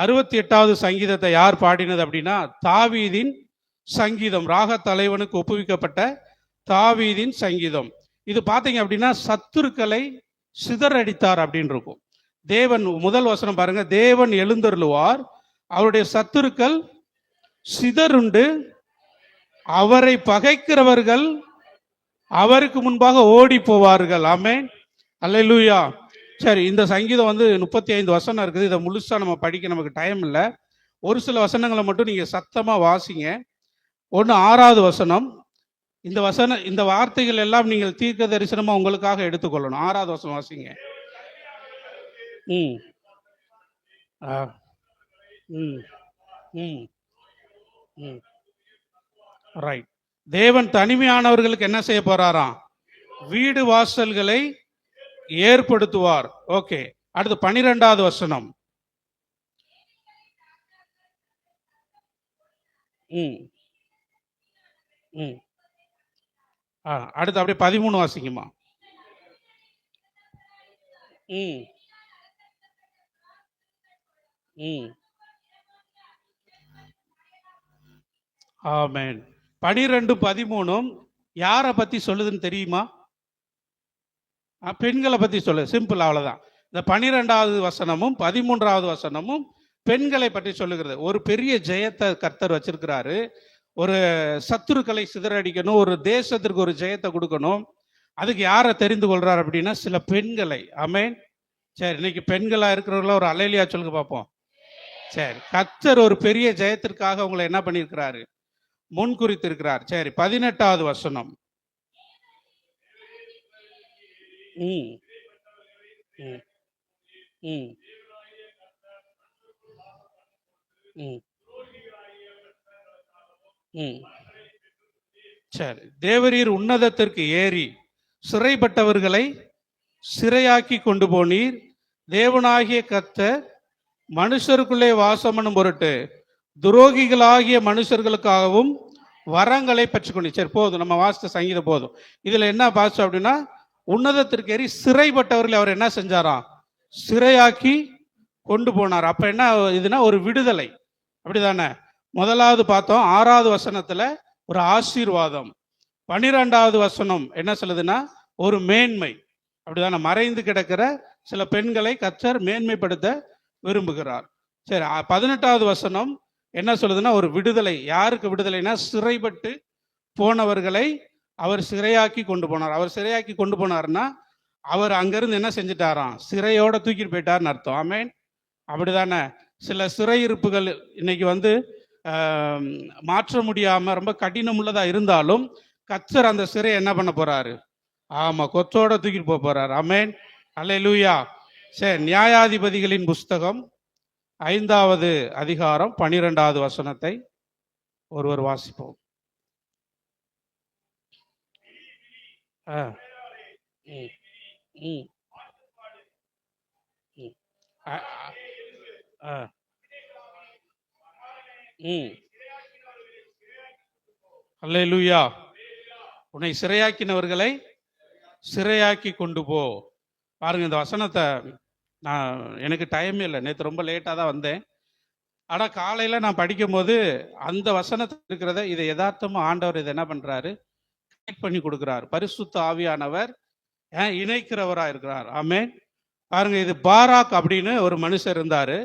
68வது சங்கீதத்தை யார் பாடினது அப்படின்னா தாவீதின் சங்கீதம். ராக தலைவனுக்கு ஒப்புவிக்கப்பட்ட தாவீதின் சங்கீதம். இது பார்த்தீங்க அப்படின்னா சத்துருக்களை சிதறடித்தார் அப்படின்னு இருக்கும். தேவன், முதல் வசனம் பாருங்க, தேவன் எழுந்தருளுவார், அவருடைய சத்துருக்கள் சிதறுண்டு, அவரை பகைக்கிறவர்கள் அவருக்கு முன்பாக ஓடி போவார்கள். ஆமென், அல்லேலூயா. சரி, இந்த சங்கீதம் 35 வசனம் இருக்குது. இதை முழுசா நம்ம படிக்க நமக்கு டைம் இல்லை. ஒரு சில வசனங்களை மட்டும் நீங்க சத்தமா வாசிங்க. 6வது வசனம். இந்த வார்த்தைகள் எல்லாம் நீங்கள் தீர்க்க தரிசனமா உங்களுக்காக எடுத்துக்கொள்ளணும். 6வது வசனம் வாசிங்க. ரைட். தேவன் தனிமையானவர்களுக்கு என்ன செய்ய போறாராம்? வீடு வாசல்களை ஏற்படுத்துவார். ஓகே, அடுத்து 12வது வசனம். அடுத்து அப்படியே 13 வாசிக்குமா? ஆமென். 12, 13 யாரை பத்தி சொல்லுதுன்னு தெரியுமா? பெண்களை பத்தி சொல்லு. சிம்பிள், அவ்வளவுதான். இந்த 12வது வசனமும் 13வது வசனமும் பெண்களை பற்றி சொல்லுகிறது. ஒரு பெரிய ஜெயத்தை கர்த்தர் வச்சிருக்கிறாரு. ஒரு சத்துருக்களை சிதறடிக்கணும், ஒரு தேசத்திற்கு ஒரு ஜெயத்தை கொடுக்கணும். அதுக்கு யாரை தெரிந்து கொள்றார் அப்படின்னா சில பெண்களை. ஆமென். சரி, இன்னைக்கு பெண்களா இருக்கிறவங்கள ஒரு அல்லேலூயா சொல்லுங்க பார்ப்போம். சரி, கர்த்தர் ஒரு பெரிய ஜெயத்திற்காக உங்களை என்ன பண்ணியிருக்கிறாரு? முன்குறித்திருக்கிறார். சரி, 18வது வசனம். சரி, தேவரீர் உன்னதத்திற்கு ஏறி சிறைப்பட்டவர்களை சிறையாக்கி கொண்டு போனீர். தேவனாகிய கர்த்தர் மனுஷருக்குள்ளே வாசம் பண்ணும் பொருட்டு துரோகிகளாகிய மனுஷர்களுக்காகவும் வரங்களை பெற்றுக்கொண்டு. சரி, போதும், நம்ம வாசித்த சங்கீதம் போதும். இதுல என்ன பாசம் அப்படின்னா உன்னதத்திற்கு ஏறி சிறைப்பட்டவர்களை அவர் என்ன செஞ்சாராம்? சிறையாக்கி கொண்டு போனார். அப்ப என்ன இதுனா ஒரு விடுதலை, அப்படிதானே? முதலாவது பார்த்தோம் 6வது வசனத்துல ஒரு ஆசீர்வாதம். 12வது வசனம் என்ன சொல்லுதுன்னா ஒரு மேன்மை, அப்படிதானே? மறைந்து கிடக்கிற சில பெண்களை கர்த்தர் மேன்மைப்படுத்த விரும்புகிறார். சரி, 18வது வசனம் என்ன சொல்லுதுன்னா ஒரு விடுதலை. யாருக்கு விடுதலைனா சிறைப்பட்டு போனவர்களை அவர் சிறையாக்கி கொண்டு போனார். அவர் சிறையாக்கி கொண்டு போனார்னா அவர் அங்கிருந்து என்ன செஞ்சுட்டாராம்? சிறையோட தூக்கிட்டு போயிட்டார்னு அர்த்தம். ஆமென், அப்படிதானே? சில சிறையிருப்புகள் இன்னைக்கு மாற்ற முடியாம ரொம்ப கடினம் உள்ளதா இருந்தாலும் கர்த்தர் அந்த சிறை என்ன பண்ண போறாரு? ஆமா, கொத்தோட தூக்கிட்டு போறாரு. ஆமென், அல்லேலூயா. சரி, நியாயாதிபதிகளின் புஸ்தகம் 5வது அதிகாரம் 12வது வசனத்தை ஒருவர் வாசிப்போம். அல்லேலூயா. உன்னை சிறையாக்கினவர்களை சிறையாக்கி கொண்டு போ. பாருங்க, இந்த வசனத்தை எனக்கு டைமே இல்லை, நேற்று ரொம்ப லேட்டாக தான் வந்தேன். ஆனால் காலையில் நான் படிக்கும் போது அந்த வசனத்தில் இருக்கிறத இதை யதார்த்தமாக ஆண்டவர் இதை என்ன பண்ணுறாரு? கனெக்ட் பண்ணி கொடுக்குறாரு. பரிசுத்த ஆவியானவர் இணைக்கிறவராக இருக்கிறார். ஆமென். பாருங்க, இது பாராக் அப்படின்னு ஒரு மனுஷர் இருந்தாரு.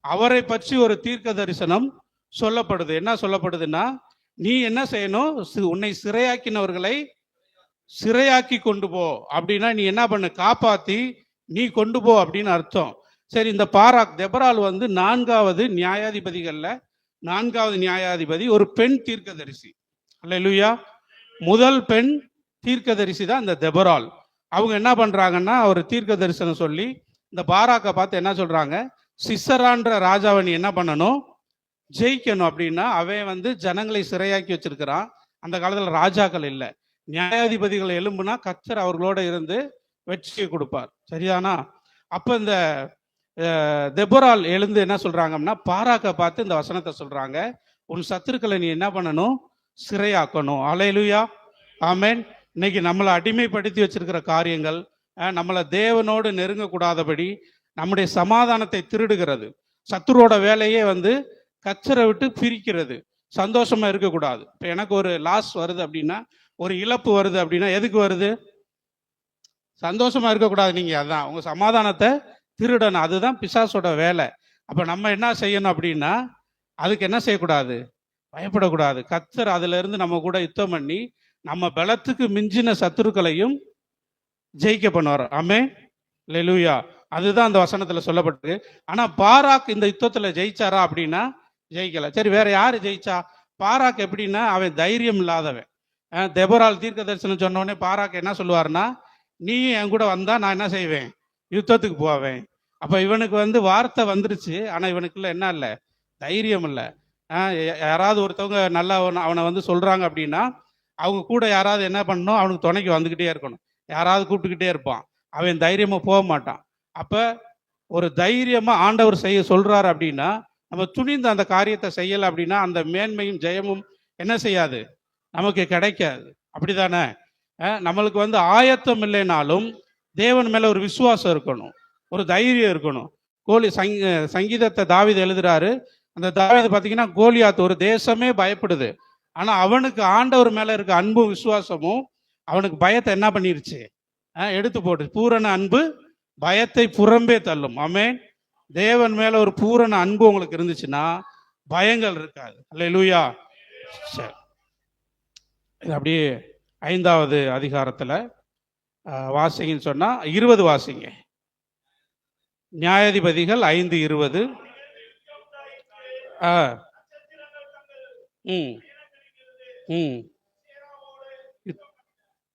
அவரை பற்றி ஒரு தீர்க்க தரிசனம் சொல்லப்படுது. என்ன சொல்லப்படுதுன்னா, நீ என்ன செய்யணும்? உன்னை சிறையாக்கினவர்களை சிறையாக்கி கொண்டு போ. அப்படின்னா நீ என்ன பண்ண? காப்பாத்தி நீ கொண்டு போ அப்படின்னு அர்த்தம். சரி, இந்த பாராக் தெபரால் 4வது நியாயாதிபதிகள்ல 4வது நியாயாதிபதி, ஒரு பெண் தீர்க்கதரிசி. அல்லேலூயா. முதல் பெண் தீர்க்கதரிசி தான் இந்த தெபரால். அவங்க என்ன பண்றாங்கன்னா ஒரு தீர்க்க தரிசனம் சொல்லி இந்த பாராக்கை பார்த்து என்ன சொல்றாங்க? சிசரான்ற ராஜாவை நீ என்ன பண்ணணும்? ஜெயிக்கணும். அப்படின்னா அவன் ஜனங்களை சிறையாக்கி வச்சிருக்கிறான். அந்த காலத்துல ராஜாக்கள் இல்லை, நியாயாதிபதிகள் எழும்புனா கர்த்தர் அவர்களோட இருந்து வெற்றியை கொடுப்பார். சரிதானா? அப்ப இந்த தெபரால் எழுந்து என்ன சொல்றாங்கன்னா பாராக்கை பார்த்து இந்த வசனத்தை சொல்றாங்க, உன் சத்துருக்களை நீ என்ன பண்ணணும்? சிறையாக்கணும். அல்லேலூயா, ஆமென். இன்னைக்கு நம்மளை அடிமைப்படுத்தி வச்சிருக்கிற காரியங்கள், நம்மளை தேவனோடு நெருங்க கூடாதபடி நம்முடைய சமாதானத்தை திருடுகிறது. சத்துருவோட வேலையே வந்து கச்சரை விட்டு பிரிக்கிறது, சந்தோஷமா இருக்கக்கூடாது. இப்போ எனக்கு ஒரு லாஸ் வருது அப்படின்னா, ஒரு இழப்பு வருது அப்படின்னா எதுக்கு வருது? சந்தோஷமா இருக்கக்கூடாது. நீங்க அதான் உங்க சமாதானத்தை திருடணும். அதுதான் பிசாசோட வேலை. அப்ப நம்ம என்ன செய்யணும் அப்படின்னா, அதுக்கு என்ன செய்யக்கூடாது? பயப்படக்கூடாது. கர்த்தர் அதுல இருந்து நம்ம கூட யுத்தம் பண்ணி நம்ம பலத்துக்கு மிஞ்சின சத்துருக்களையும் ஜெயிக்க பண்ணுவார். ஆமென், அல்லேலூயா. அதுதான் அந்த வசனத்துல சொல்லப்பட்டிருக்கு. ஆனா பாராக் இந்த யுத்தத்துல ஜெயிச்சாரா அப்படின்னா ஜெயிக்கல. சரி, வேற யாரு ஜெயிச்சா? பாராக் எப்படின்னா, அவன் தைரியம் இல்லாதவன். தெபொராள் தீர்க்க தரிசனம் சொன்ன உடனே பாராக் என்ன சொல்லுவாருன்னா, நீ என் கூட வந்தா நான் என்ன செய்வேன்? யுத்தத்துக்கு போவேன். அப்ப இவனுக்கு வந்து வார்த்தை வந்துருச்சு, ஆனா இவனுக்குள்ள என்ன இல்லை? தைரியம் இல்லை. யாராவது ஒருத்தவங்க நல்லா அவனை வந்து சொல்றாங்க அப்படின்னா, அவங்க கூட யாராவது என்ன பண்ணணும்? அவனுக்கு துணைக்கு வந்துக்கிட்டே இருக்கணும். யாராவது கூப்பிட்டுக்கிட்டே இருப்பான். அவன் தைரியமா போக மாட்டான். அப்ப ஒரு தைரியமா ஆண்டவர் செய்ய சொல்றாரு அப்படின்னா, நம்ம துணிந்து அந்த காரியத்தை செய்யலை அப்படின்னா அந்த மேன்மையும் ஜெயமும் என்ன செய்யாது? நமக்கு கிடைக்காது. அப்படிதானே? நம்மளுக்கு வந்து ஆயத்தம் இல்லைனாலும் தேவன் மேல ஒரு விசுவாசம் இருக்கணும், ஒரு தைரியம் இருக்கணும். சங்கீதத்தை தாவீது எழுதுறாரு. அந்த தாவீது பார்த்தீங்கன்னா, கோலியாத் ஒரு தேசமே பயப்படுது. ஆனா அவனுக்கு ஆண்டவர் மேல இருக்க அன்பும் விசுவாசமும் அவனுக்கு பயத்தை என்ன பண்ணிருச்சு? எடுத்து போட்டு. பூரண அன்பு பயத்தை புறம்பே தள்ளும். ஆமென். தேவன் மேல ஒரு பூரண அன்பு உங்களுக்கு இருந்துச்சுன்னா பயங்கள் இருக்காது. அல்லேலூயா. சரி, இது அப்படியே 5வது அதிகாரத்துல வாசிங்கன்னு சொன்னா 20 வாசிங்க. நியாயாதிபதிகள் 5:20.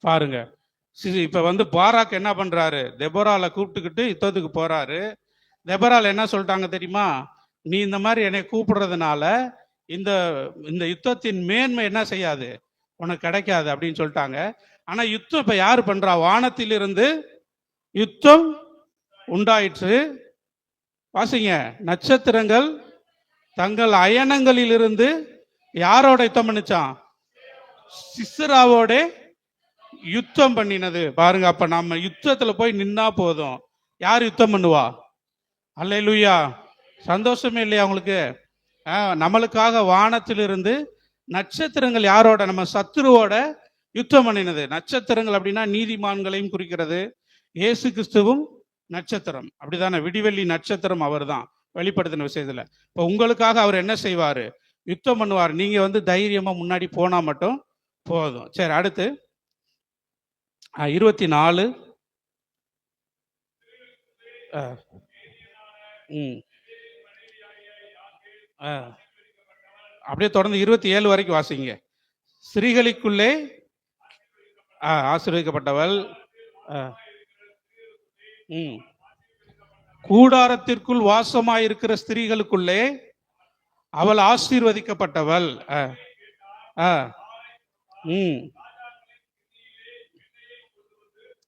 பாருங்க, இப்ப வந்து பாராக் என்ன பண்றாரு? தெபொராலை கூப்பிட்டுக்கிட்டு யுத்தத்துக்கு போறாரு. தெபொரால் என்ன சொல்லிட்டாங்க தெரியுமா? நீ இந்த மாதிரி என்னை கூப்பிடுறதுனால இந்த இந்த யுத்தத்தின் மேன்மை என்ன செய்யாது, உனக்கு கிடைக்காது அப்படின்னு சொல்லிட்டாங்க. ஆனா யுத்தம் இப்ப யாரு பண்றா? வானத்திலிருந்து யுத்தம் உண்டாயிற்று. வாசிங்க, நட்சத்திரங்கள் தங்கள் அயனங்களிலிருந்து யாரோட யுத்தம் பண்ணிச்சான்? சிஸ்ராவோட யுத்தம் பண்ணினது. பாருங்க, அப்ப நம்ம யுத்தத்துல போய் நின்னா போதும். யார் யுத்தம் பண்ணுவா? அல்லேலூயா. சந்தோஷமே இல்லையா உங்களுக்கு? நம்மளுக்காக வானத்திலிருந்து நட்சத்திரங்கள் யாரோட? நம்ம சத்துருவோட யுத்தம் பண்ணினது. நட்சத்திரங்கள் அப்படின்னா நீதிமான்களையும் குறிக்கிறது. இயேசு கிறிஸ்துவும் நட்சத்திரம், அப்படிதானே? விடிவெள்ளி நட்சத்திரம் அவர் தான் வெளிப்படுத்தின விஷயத்துல. இப்போ உங்களுக்காக அவர் என்ன செய்வாரு? யுத்தம் பண்ணுவார். நீங்க வந்து தைரியமா முன்னாடி போனா மட்டும் போதும். சரி, அடுத்து 24. அப்படியே தொடர்ந்து 27 வரைக்கும் வாசிங்க. ஸ்திரீகளுக்குள்ளே ஆசீர்வதிக்கப்பட்டவள், கூடாரத்திற்குள் வாசமாயிருக்கிற ஸ்திரீகளுக்குள்ளே அவள் ஆசீர்வதிக்கப்பட்டவள்.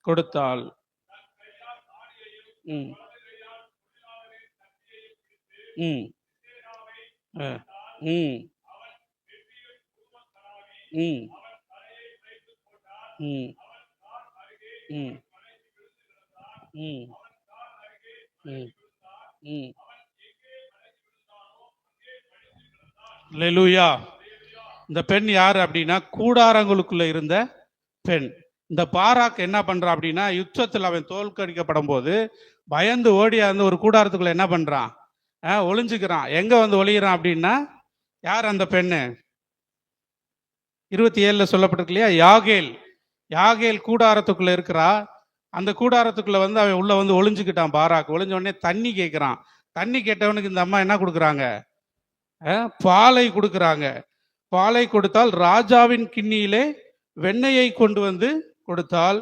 கொடுத்தாள். அல்லேலூயா. இந்த பெண் யாரு அப்படின்னா, கூடாரங்களுக்குள்ள இருந்த பெண். இந்த பாராக் என்ன பண்றான் அப்படின்னா, யுத்தத்தில் அவன் தோற்கடிக்கப்படும் போது பயந்து ஓடியாந்து ஒரு கூடாரத்துக்குள்ள என்ன பண்றான்? ஒளிஞ்சுக்கிறான். எங்க வந்து ஒளிகிறான் அப்படின்னா, யார் அந்த பெண்ணு? 27 சொல்லப்பட்டிருக்கு இல்லையா? யாகேல். யாகேல் கூடாரத்துக்குள்ள இருக்கிறா. அந்த கூடாரத்துக்குள்ள வந்து அவன் உள்ள வந்து ஒளிஞ்சுக்கிட்டான். பாராக் ஒளிஞ்ச உடனே தண்ணி கேட்கிறான். தண்ணி கேட்டவனுக்கு இந்த அம்மா என்ன கொடுக்குறாங்க? பாலை கொடுக்குறாங்க. பாலை கொடுத்தால் ராஜாவின் கிண்ணியிலே வெண்ணெயை கொண்டு வந்து கொடுத்தால்,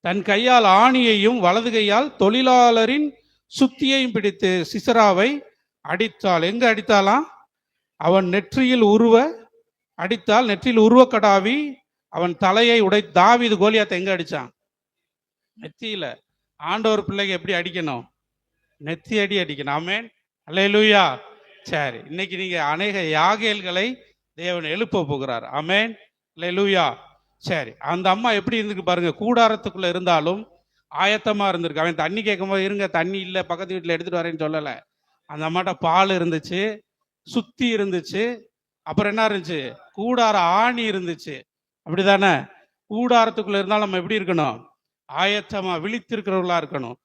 தன் கையால் ஆணியையும் வலது கையால் தொழிலாளரின் சுத்தியையும் பிடித்து சிசராவை அடித்தாள். எங்க அடித்தாலாம்? அவன் நெற்றியில் உருவ அடித்தால். நெற்றியில் உருவ கடாவி அவன் தலையை உடை. தாவீது கோலியாத்தை எங்க அடிச்சான்? நெத்தியில. ஆண்டவர் பிள்ளைக்கு எப்படி அடிக்கணும்? நெத்தி அடி அடிக்கணும். ஆமென், அல்லேலூயா. சரி, இன்னைக்கு நீங்க அநேக யாகேல்களை தேவன் எழுப்ப போகிறார். ஆமென், அல்லேலூயா. சரி, அந்த அம்மா எப்படி இருந்துக்கு பாருங்க. கூடாரத்துக்குள்ள இருந்தாலும் ஆயத்தமா இருந்திருக்கு. அவன் தண்ணி கேட்கும் போது, இருங்க தண்ணி இல்லை, பக்கத்து வீட்டில் எடுத்துட்டு வரேன்னு சொல்லலை. அந்த அம்மாட்ட பால் இருந்துச்சு, சுத்தி இருந்துச்சு, அப்புறம் என்ன இருந்துச்சு, கூடார ஆணி இருந்துச்சு. அப்படிதானே? கூடாரத்துக்குள்ள இருந்தாலும் நம்ம எப்படி இருக்கணும்? ஆயத்தமா விழித்திருக்கிறவர்களா இருக்கணும்.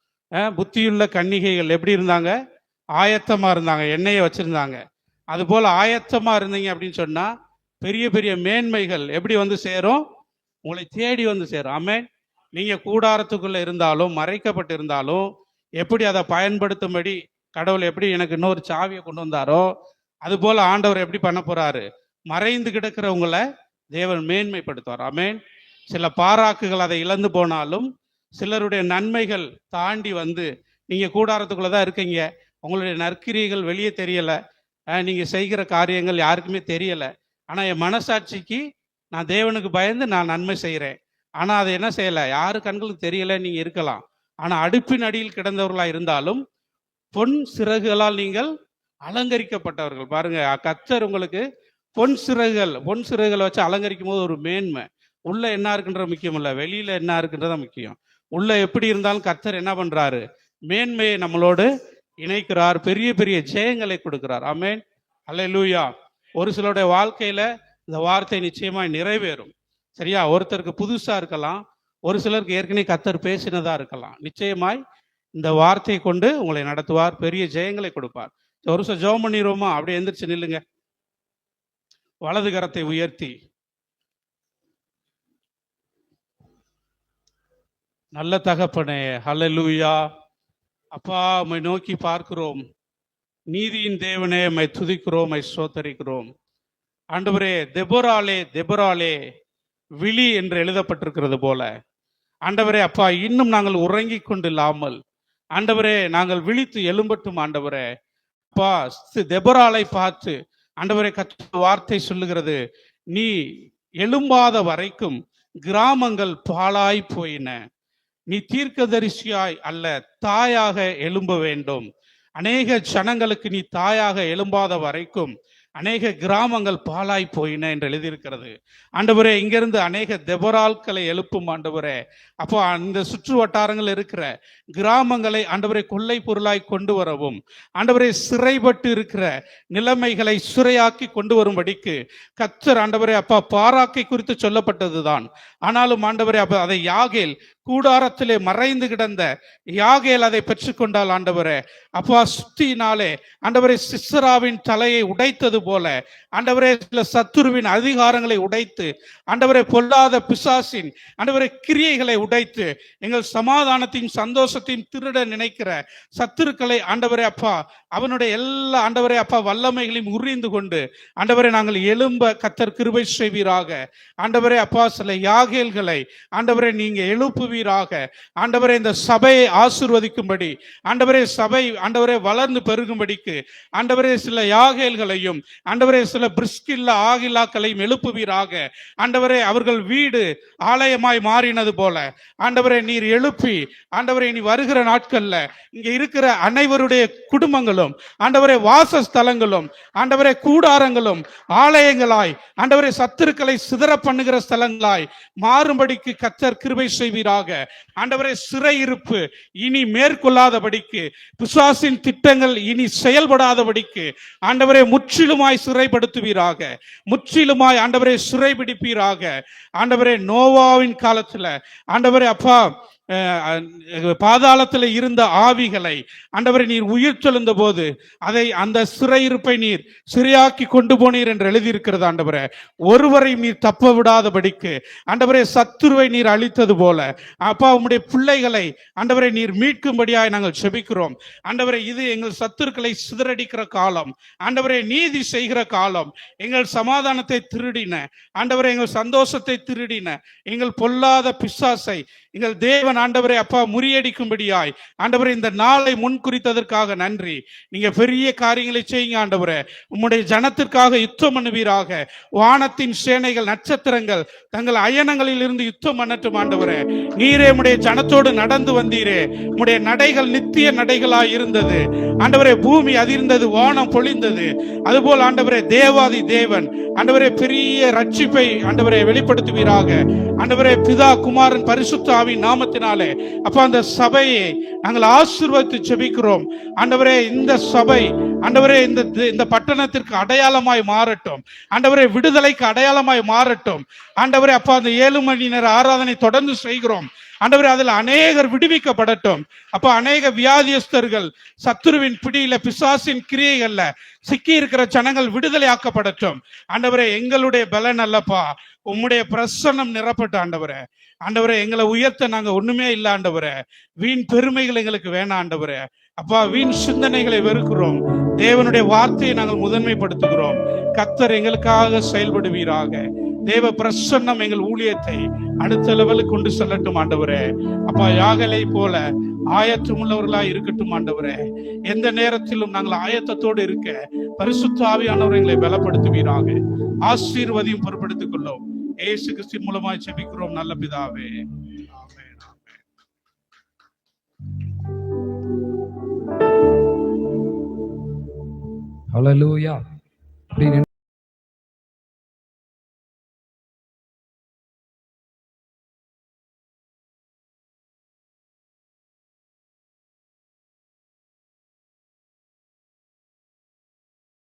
புத்தியுள்ள கன்னிகைகள் எப்படி இருந்தாங்க? ஆயத்தமா இருந்தாங்க, எண்ணெயை வச்சிருந்தாங்க. அது போல ஆயத்தமா இருந்தீங்க அப்படின்னு சொன்னா பெரிய பெரிய மேன்மைகள் எப்படி வந்து சேரும்? உங்களை தேடி வந்து சேரும். ஆமென். நீங்க கூடாரத்துக்குள்ள இருந்தாலும் மறைக்கப்பட்டு இருந்தாலும் எப்படி அதை பயன்படுத்தும்படி கடவுள் எப்படி எனக்கு இன்னொரு சாவியை கொண்டு வந்தாரோ அது போல ஆண்டவர் எப்படி பண்ண போறாரு? மறைந்து கிடக்கிறவங்களை தேவன் மேன்மைப்படுத்துவார். ஆமென். சில பாராக்குகள் அதை இழந்து போனாலும் சிலருடைய நன்மைகள் தாண்டி வந்து நீங்க கூடாரத்துக்குள்ள தான் இருக்கீங்க, உங்களுடைய நற்கிரியைகள் வெளியே தெரியல, நீங்க செய்கிற காரியங்கள் யாருக்குமே தெரியல. ஆனா என் மனசாட்சிக்கு நான் தேவனுக்கு பயந்து நான் நன்மை செய்கிறேன். ஆனா அது என்ன செய்யல, யாரு கண்களுக்கு தெரியல. நீங்க இருக்கலாம். ஆனா அடுப்பின் அடியில் கிடந்தவர்களா இருந்தாலும் பொன் சிறகுகளால் நீங்கள் அலங்கரிக்கப்பட்டவர்கள். பாருங்க, கர்த்தர் உங்களுக்கு பொன் சிறகுகளை வச்சு அலங்கரிக்கும் போது ஒரு மேன்மை. உள்ள என்ன இருக்குன்றது முக்கியம் இல்ல, வெளியில என்ன இருக்குன்றத முக்கியம். உள்ள எப்படி இருந்தாலும் கர்த்தர் என்ன பண்றாரு? மேன்மையை நம்மளோடு இணைக்கிறார், பெரிய பெரிய ஜெயங்களை கொடுக்கிறார். ஆமென். அல்லேலூயா. ஒரு சிலருடைய வாழ்க்கையில இந்த வார்த்தை நிச்சயமாய் நிறைவேறும். சரியா? ஒருத்தருக்கு புதுசா இருக்கலாம், ஒரு சிலருக்கு ஏற்கனவே கர்த்தர் பேசினதா இருக்கலாம். நிச்சயமாய் இந்த வார்த்தை கொண்டு உங்களை நடத்துவார், பெரிய ஜெயங்களை கொடுப்பார். ஒரு சில ஜெபம் பண்ணிடுவோமா? அப்படியே எந்திரிச்சு நில்லுங்க, வலது கரத்தை உயர்த்தி. நல்ல தகப்பனே, ஹல்லேலூயா. அப்பா, உம்மை நோக்கி பார்க்கிறோம். நீதியின் தேவனே, உம்மை துதிக்கிறோம், உம்மை ஸ்தோத்தரிக்கிறோம். ஆண்டவரே, தெபொராலே விழி என்று எழுதப்பட்டிருக்கிறது போல ஆண்டவரே அப்பா, இன்னும் நாங்கள் உறங்கிக் கொண்டு இல்லாமல் ஆண்டவரே நாங்கள் விழித்து எழும்பட்டும். ஆண்டவரே அப்பா, தெபொராலை பார்த்து ஆண்டவரே கர்த்தருடைய வார்த்தை சொல்லுகிறது, நீ எழும்பாத வரைக்கும் கிராமங்கள் பாழாய் போயின. நீ தீர்க்கதரிசியாய் அல்ல, தாயாக எழும்ப வேண்டும். அநேக ஜனங்களுக்கு நீ தாயாக எழும்பாத வரைக்கும் அநேக கிராமங்கள் பாழாய் போயின என்று எழுதியிருக்கிறது. ஆண்டவரே, இங்கிருந்து அநேக தெபொரால்களை எழுப்பும் ஆண்டவரே. அப்போ அந்த சுற்று வட்டாரங்கள் இருக்கிற கிராமங்களை ஆண்டவரை கொள்ளை பொருளாய் கொண்டு வரவும், ஆண்டவரை சிறைப்பட்டு இருக்கிற நிலைமைகளை சிறையாக்கி கொண்டு வரும்படிக்கு கர்த்தர் ஆண்டவரே அப்பா, பாராக்கை குறித்து சொல்லப்பட்டதுதான். ஆனாலும் ஆண்டவரே அப்ப அதை யாகேல் கூடாரத்திலே மறைந்து கிடந்த யாகேல் அதை பெற்றுக்கொண்டால் ஆண்டவரே அப்பா, சுத்தினாலே ஆண்டவரே சிஸ்ராவின் தலையை உடைத்தது போல ஆண்டவரே சில சத்துருவின் அதிகாரங்களை உடைத்து ஆண்டவரே பொல்லாத பிசாசின் ஆண்டவரே கிரியைகளை உடைத்து எங்கள் சமாதானத்தின் சந்தோஷத்தின் திருட நினைக்கிற சத்துருக்களை ஆண்டவரே அப்பா, அவனுடைய எல்லா ஆண்டவரே அப்பா வல்லமைகளையும் உறிந்து கொண்டு ஆண்டவரே நாங்கள் எழும்ப கர்த்தர் கிருபை செய்வீராக. ஆண்டவரே அப்பா, சில யாகேல்களை ஆண்டவரே நீங்க எழுப்புவீராக. ஆண்டவரே இந்த சபையை ஆசீர்வதிக்கும்படி ஆண்டவரே சபை ஆண்டவரே வளர்ந்து பெருகும்படிக்கு ஆண்டவரே சில யாகேல்களையும் ஆண்டவரே சில பிரிஸ்கில்லா ஆகிலாக்களையும் எழுப்புவீராக. ஆண்டவரே அவர்கள் வீடு ஆலயமாய் மாறினது போல ஆண்டவரே நீர் எழுப்பி ஆண்டவரே நீ வருகிற நாட்கள்ல இங்க இருக்கிற அனைவருடைய குடும்பங்களும் ஆண்டவரே வாசஸ்தலங்களும் ஆண்டவரே கூடாரங்களும் ஆலயங்களாய் ஆண்டவரே சத்துருக்களை சிதற பண்ணுகிற ஸ்தலங்களாய் மாறும்படிக்கு கர்த்தர் கிருபை செய்வீராக. ஆண்டவரே சிறையிருப்பு இனி மேற்கொள்ளாதபடிக்கு, பிசாசின் திட்டங்கள் இனி செயல்படாதபடிக்கு ஆண்டவரே முற்றிலுமாய் சிறைப்படுத்துவீராக. முற்றிலுமாய் ஆண்டவரே சிறைபிடிப்பீராக. ஆண்டவரே நோவாவின் காலத்துல ஆண்டவரே அப்பா பாதாளத்தில் இருந்த ஆவிகளை ஆண்டவரை நீர் உயிர் தெழுந்த போது அதை அந்த சிறையிருப்பை நீர் சிறையாக்கி கொண்டு போனீர் என்று எழுதியிருக்கிறது. ஆண்டவரே ஒருவரை நீர் தப்ப விடாதபடிக்கு ஆண்டவரே சத்துருவை நீர் அழித்தது போல அப்பா உம்முடைய பிள்ளைகளை ஆண்டவரை நீர் மீட்கும்படியாய் நாங்கள் செபிக்கிறோம். ஆண்டவரே இது எங்கள் சத்துருக்களை சிதறடிக்கிற காலம், ஆண்டவரே நீதி செய்கிற காலம். எங்கள் சமாதானத்தை திருடின ஆண்டவரே, எங்கள் சந்தோஷத்தை திருடின எங்கள் பொல்லாத பிசாசை எங்கள் தேவன் ஆண்டவரே அப்பா முறியடிக்கும்படியாய் ஆண்டவரே இந்த நாளை முன் குறித்ததற்காக நன்றி. நீங்க பெரிய காரியங்களை செய்யுங்க ஆண்டவரே. உம்முடைய ஜனத்திற்காக யுத்தம் பண்ணுவீராக. வானத்தின் சேனைகள் நட்சத்திரங்கள் தங்கள் அயனங்களில் இருந்து யுத்தம் பண்ணட்டும் ஆண்டவரே. நீரே உம்முடைய ஜனத்தோடு நடந்து வந்தீரே, உம்முடைய நடைகள் நித்திய நடைகளாய் இருந்தது ஆண்டவரே. பூமி அதிர்ந்தது, வானம் பொழிந்தது. அதுபோல் ஆண்டவரே தேவாதி தேவன் ஆண்டவரே பெரிய ரட்சிப்பை ஆண்டவரே வெளிப்படுத்துவீராக. ஆண்டவரே பிதா குமாரன் பரிசுத்த ஆவியின் நாமத்தினாலே அப்ப அந்த சபையை நாங்கள் ஆசீர்வதித்து ஜெபிக்கிறோம். ஆண்டவரே, இந்த சபை ஆண்டவரே இந்த பட்டணத்திற்கு அடையாளமாய் மாறட்டும். ஆண்டவரே, விடுதலைக்கு அடையாளமாய் மாறட்டும். ஆண்டவரே அப்பா, அந்த 7 மணி நேர ஆராதனை தொடர்ந்து செய்கிறோம். ஆண்டவரே, அதில் அநேகர் விடுவிக்கப்படட்டும். அப்ப அநேக வியாதியஸ்தர்கள் சத்துருவின் பிடியில, பிசாசின் கிரியைகள்ல சிக்கி இருக்கிற ஜனங்கள் விடுதலை ஆக்கப்படட்டும். ஆண்டவரே, எங்களுடைய பலன் அல்லப்பா, உம்முடைய பிரசன்னம் நிரப்பட்ட ஆண்டவரே. ஆண்டவரே, எங்களை உயர்த்த நாங்க ஒண்ணுமே இல்லை ஆண்டவரே. வீண் பெருமைகள் எங்களுக்கு வேணாம் ஆண்டவரே. அப்பா, வீண் சிந்தனைகளை வெறுக்கிறோம். தேவனுடைய வார்த்தையை நாங்கள் முதன்மைப்படுத்துகிறோம். கர்த்தர் எங்களுக்காக செயல்படுவீராக. தேவ பிரசன்னம் எங்கள் ஊழியத்தை அடுத்த லெவலுக்கு கொண்டு செல்லட்டும் ஆண்டவரே. அப்பா, யாகலை போல ஆயத்தம் உள்ளவர்களாய் இருக்கட்டும் ஆண்டவரே. எந்த நேரத்திலும் நாங்கள் ஆயத்தத்தோடு இருக்க பரிசுத்த ஆவியானவர் எங்களை பலப்படுத்துவீராக. ஆசீர்வதியும் பொறுப்படுத்திக் கொள்ளும். இயேசு கிறிஸ்து மூலமாய் ஜெபிக்கிறோம் நல்ல பிதாவே. ஆமென். ஹல்லேலூயா.